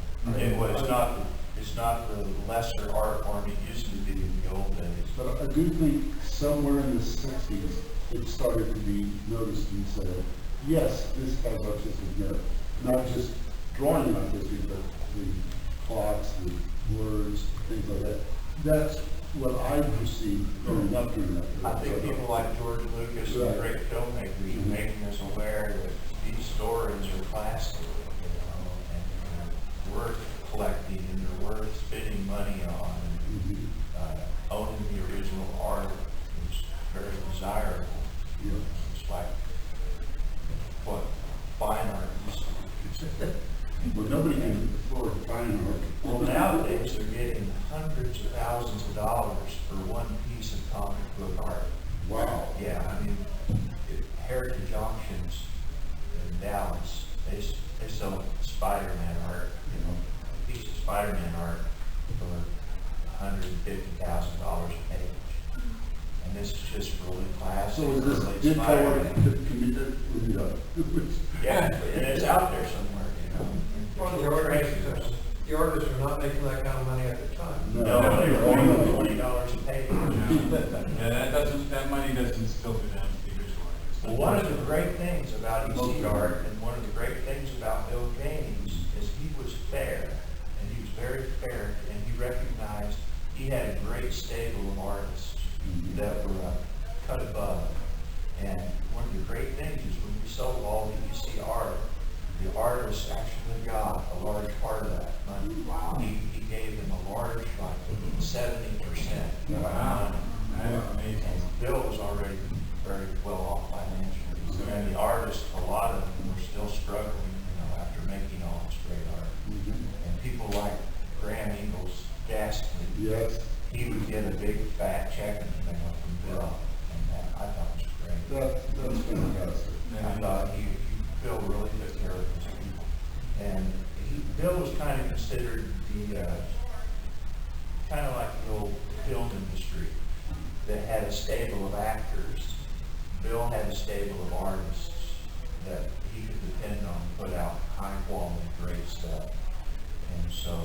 [SPEAKER 1] It's not the lesser art form it used to be in the old days.
[SPEAKER 2] But I do think somewhere in the 60s, it started to be noticed and said, yes, this has artistic merit. Not just drawing artistic, but the plots, the words, things like that. That's what I perceived growing up during that period.
[SPEAKER 1] I think people like George Lucas and great filmmakers are making us aware that these stories are classic, and worth collecting and they're worth spending money on. Owning the original art is very desirable. It's like what fine art used to be.
[SPEAKER 2] Well, nobody can afford fine art.
[SPEAKER 1] Well, nowadays they're getting hundreds of thousands of dollars for one piece of comic book art.
[SPEAKER 2] Wow.
[SPEAKER 1] Yeah, I mean, Heritage Auctions in Dallas, they sell Spider-Man art, a piece of Spider-Man art for $150,000 a page. And this is just really classic.
[SPEAKER 2] So is this
[SPEAKER 1] really
[SPEAKER 2] did
[SPEAKER 1] Spider-Man.
[SPEAKER 2] committed?
[SPEAKER 1] Yeah, and it's out there somewhere,
[SPEAKER 6] Well, the artists are not making that kind of money at the time.
[SPEAKER 1] No, they were only $20 a page.
[SPEAKER 3] yeah, that money doesn't filter down to the original artist.
[SPEAKER 1] Well, one of the great things about EC art and one of the great things about Bill Gaines is he was fair and he had a great stable of artists that were cut above. And one of the great things is when we sold all the EC art, the artist actually got a large part of that money.
[SPEAKER 4] Wow.
[SPEAKER 1] He gave them a large, like 70%.
[SPEAKER 3] Wow. That is amazing.
[SPEAKER 1] And Bill was already very well off financially. And the artists, a lot of them were still struggling, after making all this great art. And people like Graham Eagles, Gaston,
[SPEAKER 2] Yes,
[SPEAKER 1] he would get a big fat check in the mail from Bill. And that I thought was great.
[SPEAKER 2] that's fantastic.
[SPEAKER 1] I thought Bill really took care of his people. And Bill was kind of considered kind of like the old film industry that had a stable of actors. Bill had a stable of artists that he could depend on to put out high quality, great stuff. And so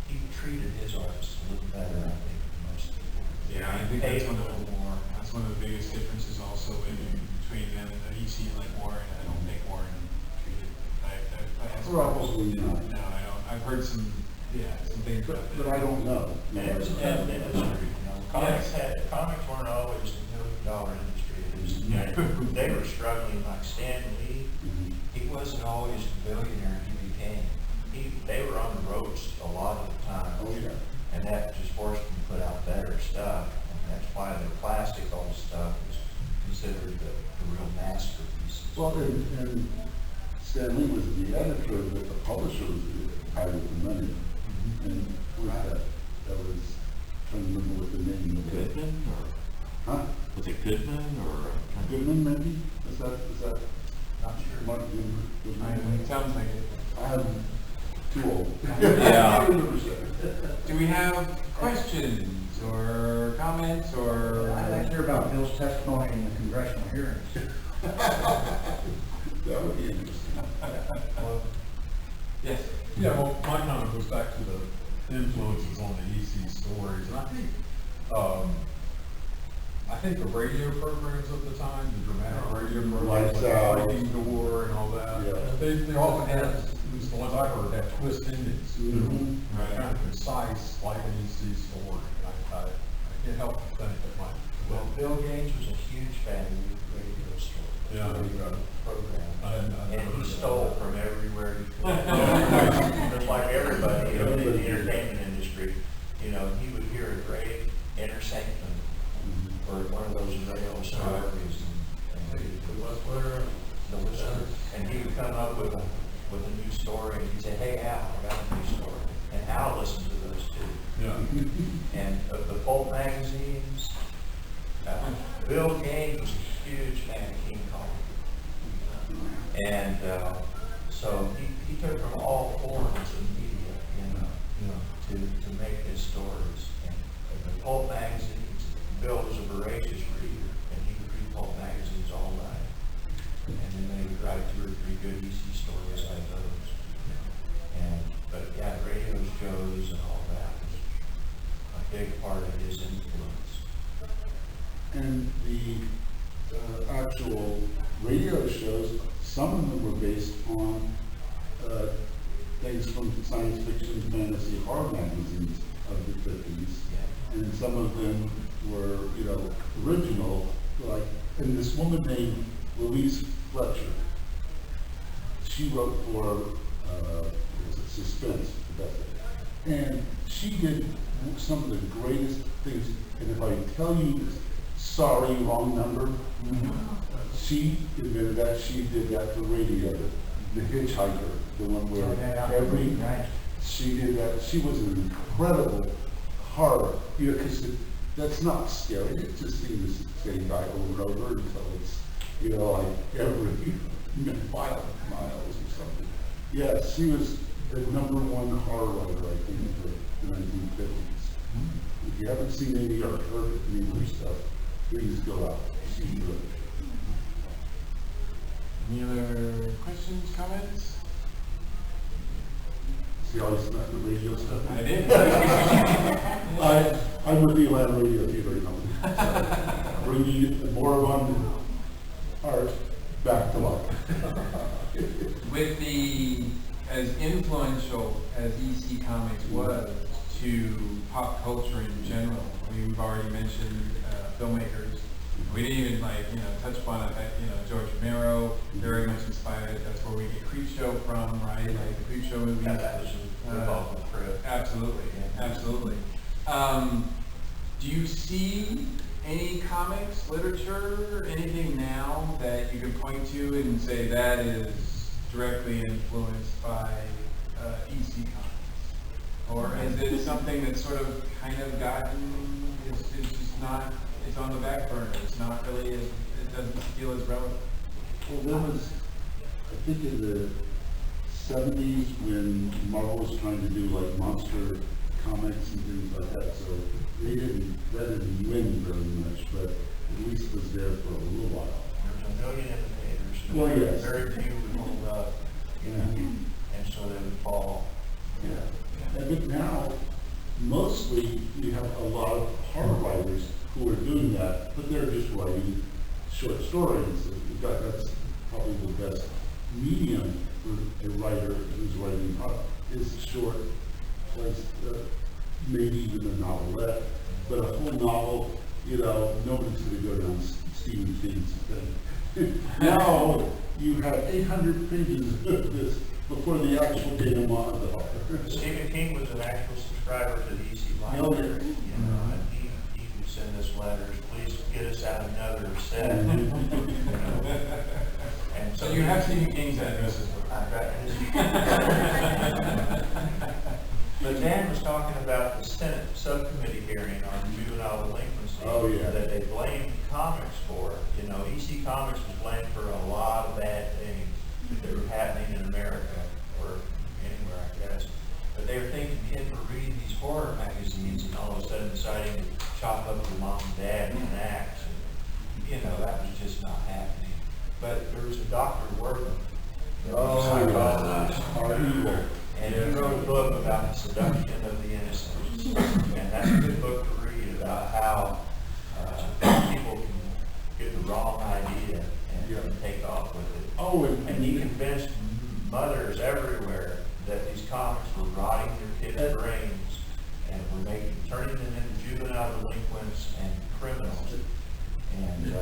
[SPEAKER 1] he treated his artists a little better, I think, than most people.
[SPEAKER 3] Yeah, I think
[SPEAKER 1] Paid
[SPEAKER 3] that's
[SPEAKER 1] a
[SPEAKER 3] one of
[SPEAKER 1] little
[SPEAKER 3] the,
[SPEAKER 1] more.
[SPEAKER 3] that's one of the biggest differences also between them and the EC, like Warren. I don't think Warren treated, I have some-
[SPEAKER 2] Probably not.
[SPEAKER 3] No, I don't, I've heard some things about that.
[SPEAKER 2] But I don't know.
[SPEAKER 1] And it was a tough industry, comics weren't always a $1 million industry. They were struggling, like Stan Lee, he wasn't always the billionaire he became. They were on the roads a lot of the time.
[SPEAKER 2] Oh, yeah.
[SPEAKER 1] And that just forced them to put out better stuff. And that's why the plastic old stuff is considered the real masterpiece.
[SPEAKER 2] Well, and Stan Lee was the editor, but the publisher was the guy with the money. And what was that? That was, trying to remember what the name of it.
[SPEAKER 5] Goodman, or
[SPEAKER 2] Huh?
[SPEAKER 5] was it Goodman, or?
[SPEAKER 2] Goodman, maybe? Is that
[SPEAKER 1] Not sure.
[SPEAKER 2] Mark Goodman?
[SPEAKER 3] It sounds like it.
[SPEAKER 2] I'm too old.
[SPEAKER 5] Yeah.
[SPEAKER 3] Do we have questions or comments or?
[SPEAKER 4] I'd like to hear about Bill's testimony in the congressional hearings.
[SPEAKER 2] That would be interesting.
[SPEAKER 3] Yes.
[SPEAKER 7] Yeah, well, my comment goes back to the influences on the EC stories, and I think the radio programs of the time, the dramatic radio programs,
[SPEAKER 2] Lights
[SPEAKER 7] like
[SPEAKER 2] Out.
[SPEAKER 7] Breaking Door and all that,
[SPEAKER 2] Yeah.
[SPEAKER 7] they often had, at least the ones I heard, have twist endings.
[SPEAKER 2] Mhm.
[SPEAKER 7] Kind of concise, like an EC story. I can't help but think that might.
[SPEAKER 1] Well, Bill Gates was a huge fan of the radio story.
[SPEAKER 7] Yeah,
[SPEAKER 1] radio program.
[SPEAKER 7] I
[SPEAKER 1] And
[SPEAKER 7] heard
[SPEAKER 1] he
[SPEAKER 7] that.
[SPEAKER 1] stole from everywhere he could. Just like everybody in the entertainment industry, he would hear a great inner sanctum or one of those rail stories. And he would come up with a new story, and he'd say, "Hey, Al, I got a new story." And Al listened to those too.
[SPEAKER 7] Yeah.
[SPEAKER 1] And of the pulp magazines, Bill Gaines was a huge fan of King Kong. And so he took from all forms of media, to make his stories. And the pulp magazines, Bill was a voracious reader, and he would read pulp magazines all night. And then they would write 2 or 3 good EC stories like those. But yeah, radio shows and all that was a big part of his influence.
[SPEAKER 2] And the actual radio shows, some of them were based on things from science fiction, fantasy, horror magazines of the 50s. And some of them were, original, like, and this woman named Louise Fletcher, she wrote for, Suspense, and she did some of the greatest things, and if I tell you, sorry, wrong number, she admitted that, she did that for radio, the Hitchhiker, the one where she did that, she was an incredible horror, because that's not scary, it's just seeing the same guy over and over until it's, like every miles or something. Yeah, she was the #1 horror writer, I think, of the 1950s. If you haven't seen any or heard any of her stuff, please go out. She's good.
[SPEAKER 3] Any other questions, comments?
[SPEAKER 2] See how I snuck the radio stuff?
[SPEAKER 3] I did.
[SPEAKER 2] I'm with the Atlanta Radio Theater Company. Bringing more of art back to life.
[SPEAKER 3] With as influential as EC Comics was to pop culture in general. I mean, we've already mentioned filmmakers. We didn't even touch upon it. George Romero, very much inspired. That's where we get Creepshow from, right? Like the Creepshow movies.
[SPEAKER 1] Yeah, that was a revolving trip.
[SPEAKER 3] Absolutely, absolutely. Do you see any comics, literature, anything now that you can point to and say that is directly influenced by EC Comics? Or is it something that's sort of kind of gotten, it's just not, it's on the back burner, it's not really, it doesn't feel as relevant?
[SPEAKER 2] Well, there was, I think in the 70s when Marvel was trying to do like monster comics and things like that, so that didn't win very much, but at least was there for a little while.
[SPEAKER 1] There's a million imitators.
[SPEAKER 2] Well, yes.
[SPEAKER 1] Very few would hold up, and so they would fall.
[SPEAKER 2] Yeah. But now, mostly, you have a lot of horror writers who are doing that, but they're just writing short stories. In fact, that's probably the best medium for a writer who's writing is short, maybe even a novelette, but a whole novel, nobody's going to go down Stephen King's thing. Now, you have 800 pages of this before the actual denouement.
[SPEAKER 1] Stephen King was an actual subscriber to the EC Library, and he would send us letters, please get us out another set. And
[SPEAKER 3] So you have Stephen King's addresses.
[SPEAKER 1] I've got his. But Dan was talking about the Senate subcommittee hearing on juvenile delinquency.
[SPEAKER 2] Oh, yeah.
[SPEAKER 1] That they blamed comics for. EC Comics was blamed for a lot of bad things that were happening in America, or anywhere, I guess. But they were thinking kids were reading these horror magazines and all of a sudden deciding to chop up their mom and dad with an axe. And, that was just not happening. But there was a Dr. Wortham, psychologist, and he wrote a book about the seduction of the innocents. And that's a good book to read about how people can get the wrong idea and take off with it.
[SPEAKER 2] Oh,
[SPEAKER 1] And he convinced mothers everywhere that these comics were rotting their kids' brains and were turning them into juvenile delinquents and criminals. And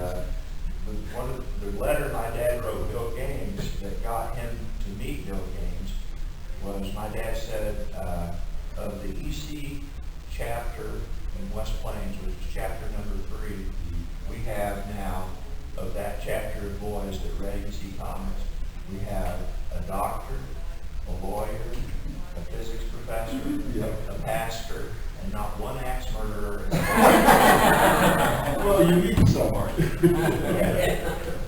[SPEAKER 1] one of the letter my dad wrote Bill Gaines that got him to meet Bill Gaines was, my dad said, of the EC chapter in West Plains, which is chapter number 3, we have now, of that chapter of boys that read EC Comics, we have a doctor, a lawyer, a physics professor, a pastor, and not one axe murderer.
[SPEAKER 2] Well, you need someone.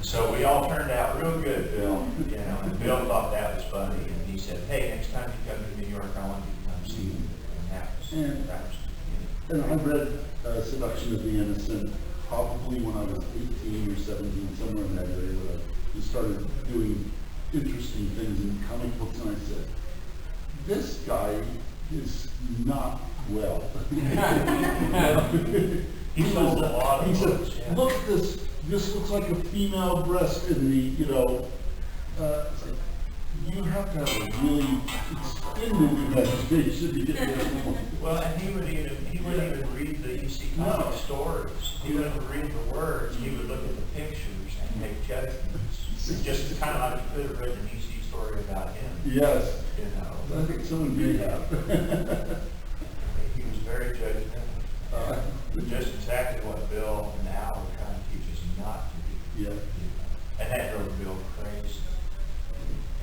[SPEAKER 1] So we all turned out real good, Bill. And Bill thought that was funny, and he said, "Hey, next time you come to New York, I want you to come see me." And that was
[SPEAKER 2] And I read Seduction of the Innocent probably when I was 18 or 17, somewhere in that area, where I just started doing interesting things in comic books, and I said, this guy is not well.
[SPEAKER 1] He sold a lot of
[SPEAKER 2] He
[SPEAKER 1] books,
[SPEAKER 2] said,
[SPEAKER 1] yeah.
[SPEAKER 2] look at this looks like a female breast in the, it's like, you have to have a really extended imagination to get to that point.
[SPEAKER 1] Well, and he wouldn't even read the EC Comics stories. He wouldn't even read the words. He would look at the pictures and make judgments. Just kind of like he could have written an EC story about him.
[SPEAKER 2] Yes. I think someone did have.
[SPEAKER 1] He was very judgmental. Just exactly what Bill now are trying to teach us not to do.
[SPEAKER 2] Yeah.
[SPEAKER 1] And that drove Bill crazy.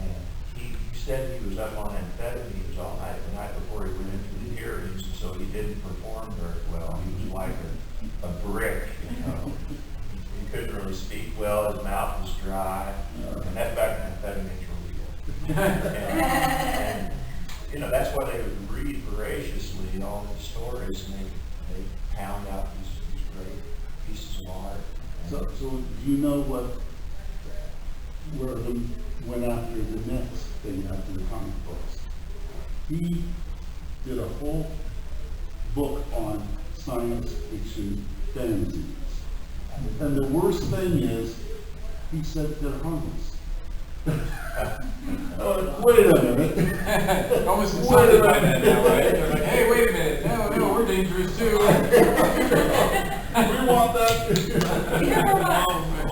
[SPEAKER 1] And he said he was up on amphetamines all night, the night before he went into the hearings, and so he didn't perform very well. He was like a brick, He couldn't really speak well, his mouth was dry, and that's back when amphetamines were legal. and that's why they would read voraciously all these stories, and they pound out these great pieces of art.
[SPEAKER 2] So do you know where they went after the next thing after the comic books? He did a whole book on science fiction fantasies. And the worst thing is, he said they're harmless. Wait a minute.
[SPEAKER 3] Almost insulted by that now, right? They're like, hey, wait a minute, no, we're dangerous too.
[SPEAKER 2] We want that.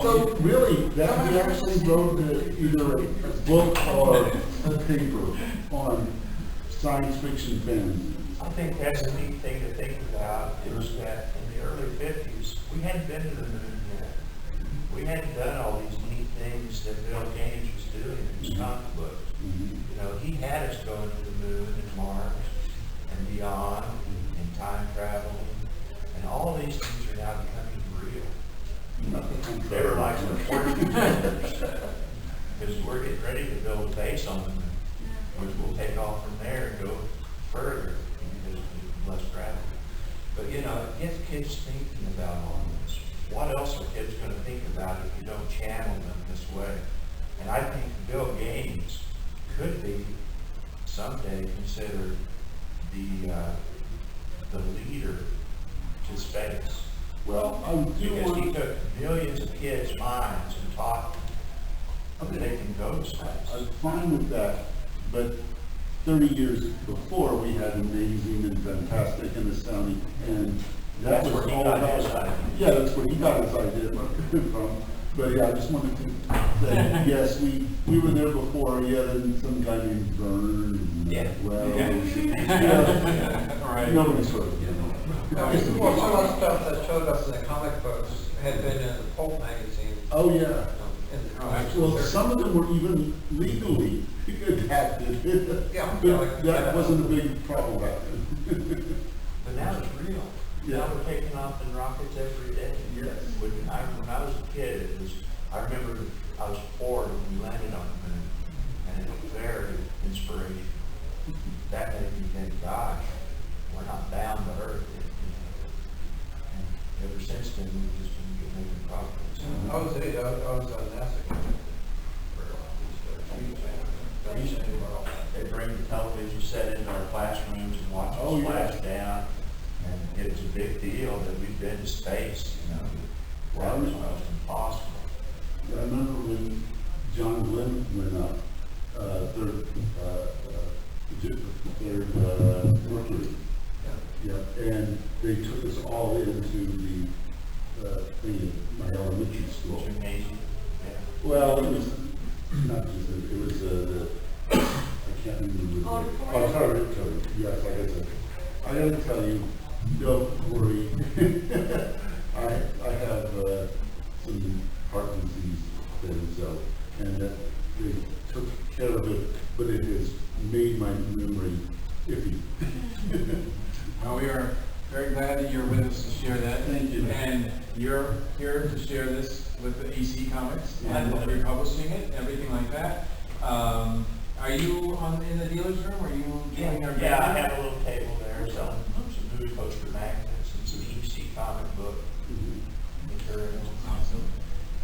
[SPEAKER 2] So really, that we actually wrote either a book or a paper on science fiction fans.
[SPEAKER 1] I think that's a neat thing to think about, is that in the early 50s, we hadn't been to the moon yet. We hadn't done all these neat things that Bill Gaines was doing in his comic books. You know, he had us going to the moon and Mars and beyond, and time traveling, and all of these things are now becoming real. They were like some fortune tellers, because we're getting ready to build a base on the moon, which will take off from there and go further because of less gravity. But you know, it gets kids thinking about all this. What else are kids going to think about if you don't channel them this way? And I think Bill Gaines could be someday considered the leader to space.
[SPEAKER 2] Well, I do
[SPEAKER 1] Because he
[SPEAKER 2] want,
[SPEAKER 1] took millions of kids' minds and taught them that they can go to space.
[SPEAKER 2] I'm fine with that, but 30 years before, we had amazing and fantastic and astounding, and that
[SPEAKER 1] That's
[SPEAKER 2] was
[SPEAKER 1] where he
[SPEAKER 2] all
[SPEAKER 1] got
[SPEAKER 2] about.
[SPEAKER 1] his idea.
[SPEAKER 2] Yeah, that's where he got his idea from. But yeah, I just wanted to say, yes, we were there before, yeah, and some guy named Vern, and,
[SPEAKER 1] Yeah.
[SPEAKER 2] yeah,
[SPEAKER 3] Right.
[SPEAKER 2] nobody sort of, you know.
[SPEAKER 6] Well, some of the stuff that showed us in the comic books had been in the pulp magazine.
[SPEAKER 2] Oh, yeah.
[SPEAKER 6] In the comics.
[SPEAKER 2] Well, some of them were even legally adapted.
[SPEAKER 6] Yeah,
[SPEAKER 2] But that wasn't a big problem back then.
[SPEAKER 1] But now it's real. Now we're taking off in rockets every day.
[SPEAKER 2] Yes.
[SPEAKER 1] When I was a kid, I remember I was 4 when we landed on the moon, and it was very inspirational. That made me think, gosh, we're not bound to Earth. And ever since then, we've just been making progress.
[SPEAKER 6] I was a NASA guy.
[SPEAKER 1] They bring the television set into our classrooms and watch
[SPEAKER 2] Oh,
[SPEAKER 1] us
[SPEAKER 2] yeah.
[SPEAKER 1] flash down, and it was a big deal that we've been to space, you know. That was almost impossible.
[SPEAKER 2] I remember when John Glenn went up, third Mercury. Yeah, and they took us all into the thing at my elementary school.
[SPEAKER 1] Gymnasium, yeah.
[SPEAKER 2] Well, it was not just, it was I can't remember. Auditorium, yes, like I said. I gotta tell you, don't worry. I have some heart disease then, so, and that they took care of it, but it has made my memory iffy.
[SPEAKER 3] Well, we are very glad that you're with us to share that.
[SPEAKER 2] Thank you.
[SPEAKER 3] And you're here to share this with the EC Comics and
[SPEAKER 2] Yeah.
[SPEAKER 3] you're publishing it, everything like that. Are you in the dealer's room? Are you doing our?
[SPEAKER 1] Yeah, I have a little table there selling some movie poster magnets and some EC comic book materials.
[SPEAKER 3] Awesome.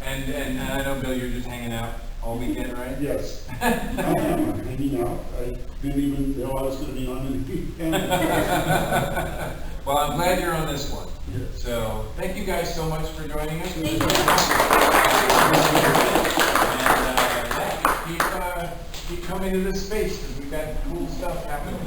[SPEAKER 3] And I know, Bill, you're just hanging out all weekend, right?
[SPEAKER 2] Yes, I am, I'm hanging out. I didn't even know I was gonna be on any weekend.
[SPEAKER 3] Well, I'm glad you're on this one.
[SPEAKER 2] Yes.
[SPEAKER 3] So, thank you guys so much for joining us. And, keep coming to this space, because we've got cool stuff happening.